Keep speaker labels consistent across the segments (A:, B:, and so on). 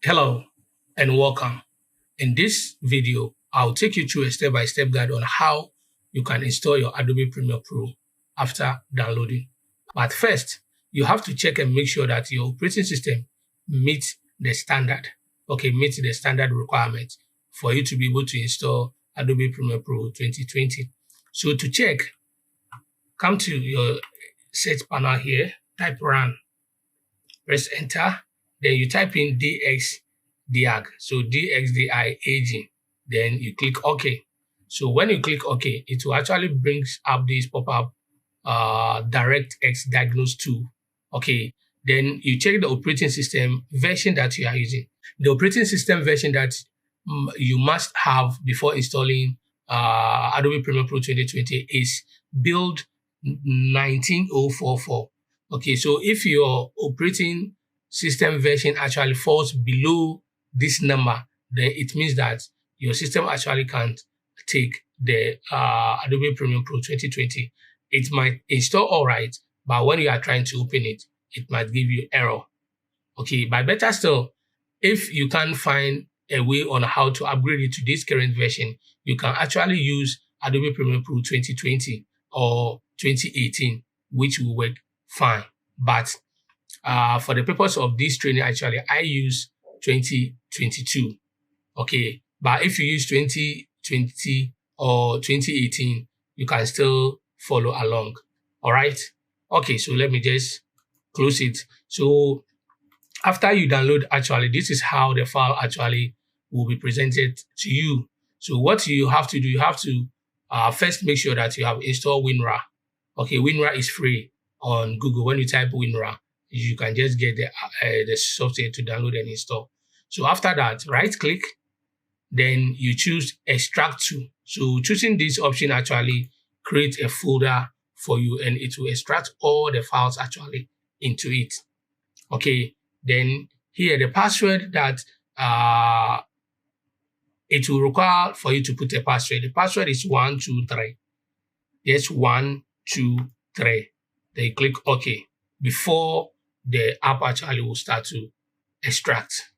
A: Hello and welcome. In this video, I'll take you through a step-by-step guide on how you can install your Adobe Premiere Pro after downloading. But first, you have to check and make sure that your operating system meets the standard, meets the standard requirement for you to be able to install Adobe Premiere Pro 2020. So to check, come to your search panel here, type run, press enter, then you type in DXDIAG, so DXDIAG, then you click OK. So when you click OK, it will actually bring up this pop-up DirectX Diagnose tool. Okay, then you check the operating system version that you are using. The operating system version that you must have before installing Adobe Premiere Pro 2020 is build 19044. Okay, so if your operating system version actually falls below this number, then it means that your system actually can't take the Adobe Premiere Pro 2020. It might install all right, but when you are trying to open it, it might give you error. Okay, but better still, if you can't find a way on how to upgrade it to this current version, you can actually use Adobe Premiere Pro 2020 or 2018, which will work fine. But for the purpose of this training, actually, I use 2022. Okay, but if you use 2020 or 2018, you can still follow along. All right. Okay, so let me just close it. So after you download, actually, this is how the file actually will be presented to you. So what you have to do, you have to first make sure that you have installed WinRAR. Okay, WinRAR is free on Google. When you type WinRAR, you can just get the software to download and install. So after that, right click, then you choose extract to. So choosing this option actually create a folder for you and it will extract all the files actually into it. Okay, then here the password that it will require for you to put a password. The password is 123. Yes, 123. Then you click OK before the app actually will start to extract.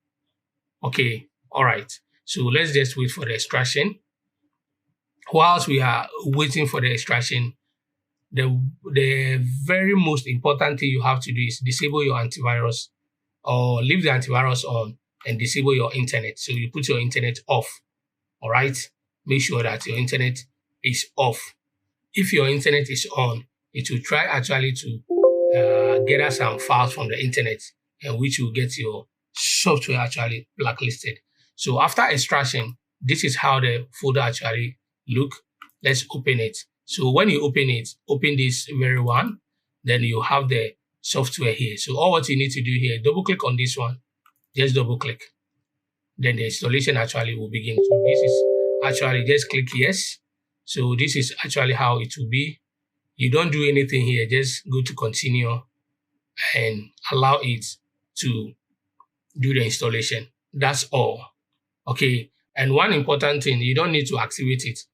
A: Okay, all right. So let's just wait for the extraction. Whilst we are waiting for the extraction, the very most important thing you have to do is disable your antivirus or leave the antivirus on and disable your internet. So you put your internet off. All right. Make sure that your internet is off. If your internet is on, it will try actually to gather some files from the internet, and which will get your software actually blacklisted. So after extraction, this is how the folder actually look. Let's open it. So when you open it, open this very one, then you have the software here. So all what you need to do here, double click on this one, just double click. Then the installation actually will begin. So this is actually just click yes. So this is actually how it will be. You don't do anything here, just go to continue and allow it to do the installation. That's all. Okay. And one important thing, you don't need to activate it.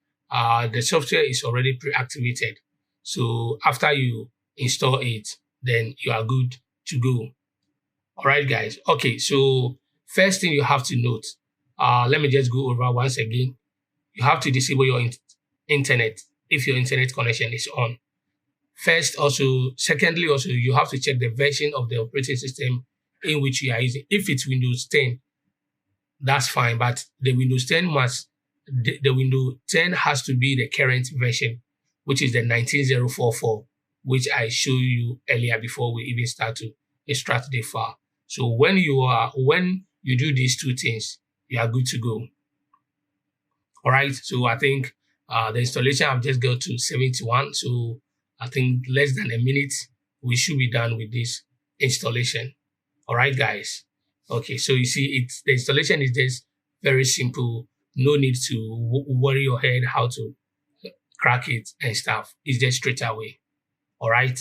A: The software is already pre-activated. So after you install it, then you are good to go. All right, guys. Okay. So first thing you have to note, let me just go over once again. You have to disable your internet if your internet connection is on. Secondly, you have to check the version of the operating system in which you are using. If it's Windows 10, that's fine, but the Windows 10 has to be the current version, which is the 19044, which I showed you earlier before we even start to extract the file. So when you do these two things, you are good to go. All right. So I think the installation I've just got to 71. So I think less than a minute, we should be done with this installation. All right, guys. Okay, so you see, the installation is just very simple. No need to worry your head how to crack it and stuff. It's just straight away. All right.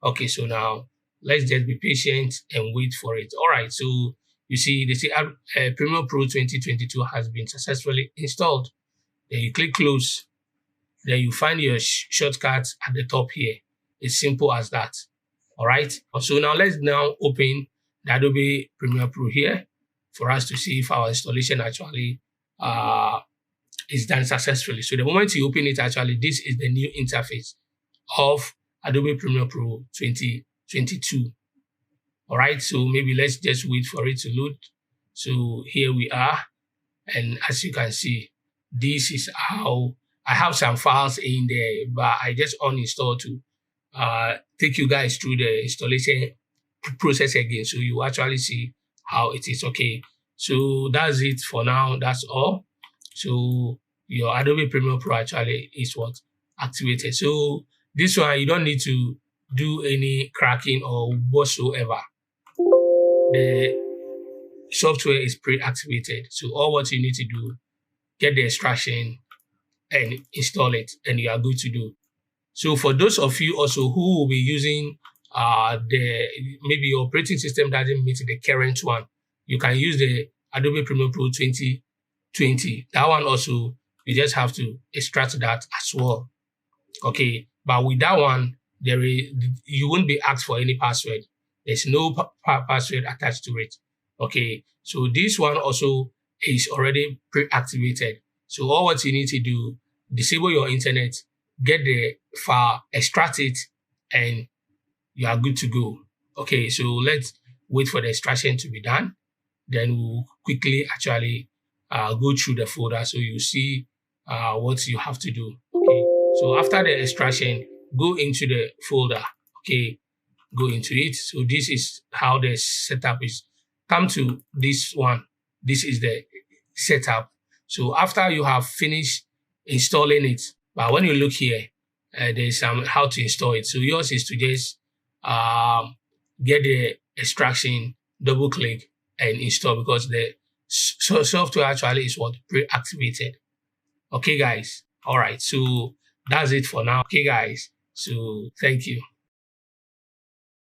A: Okay, so now let's just be patient and wait for it. All right, so you see, they say Premiere Pro 2022 has been successfully installed. Then you click close. Then you find your shortcuts at the top here. It's simple as that. All right. So now let's now open the Adobe Premiere Pro here for us to see if our installation actually is done successfully. So the moment you open it, actually, this is the new interface of Adobe Premiere Pro 2022. All right. So maybe let's just wait for it to load. So here we are. And as you can see, this is how I have some files in there, but I just uninstall to take you guys through the installation process again. So you actually see how it is. Okay. So that's it for now. That's all. So your Adobe Premiere Pro actually is what activated. So this one, you don't need to do any cracking or whatsoever. The software is pre-activated. So all what you need to do, get the extraction and install it, and you are good to do. So for those of you also who will be using maybe your operating system doesn't meet the current one, you can use the Adobe Premiere Pro 2020. That one also, you just have to extract that as well. Okay, but with that one, you won't be asked for any password. There's no password attached to it. Okay, so this one also is already pre-activated. So all what you need to do, disable your internet, get the file, extract it, and you are good to go. Okay, so let's wait for the extraction to be done. Then we'll quickly actually go through the folder so you see what you have to do. Okay, so after the extraction, go into the folder. Okay, go into it. So this is how the setup is. Come to this one. This is the setup. So after you have finished installing it, but when you look here, there's how to install it. So yours is to just get the extraction, double click, and install, because the software actually is what pre-activated. Okay, guys. All right. So that's it for now. Okay, guys. So thank you.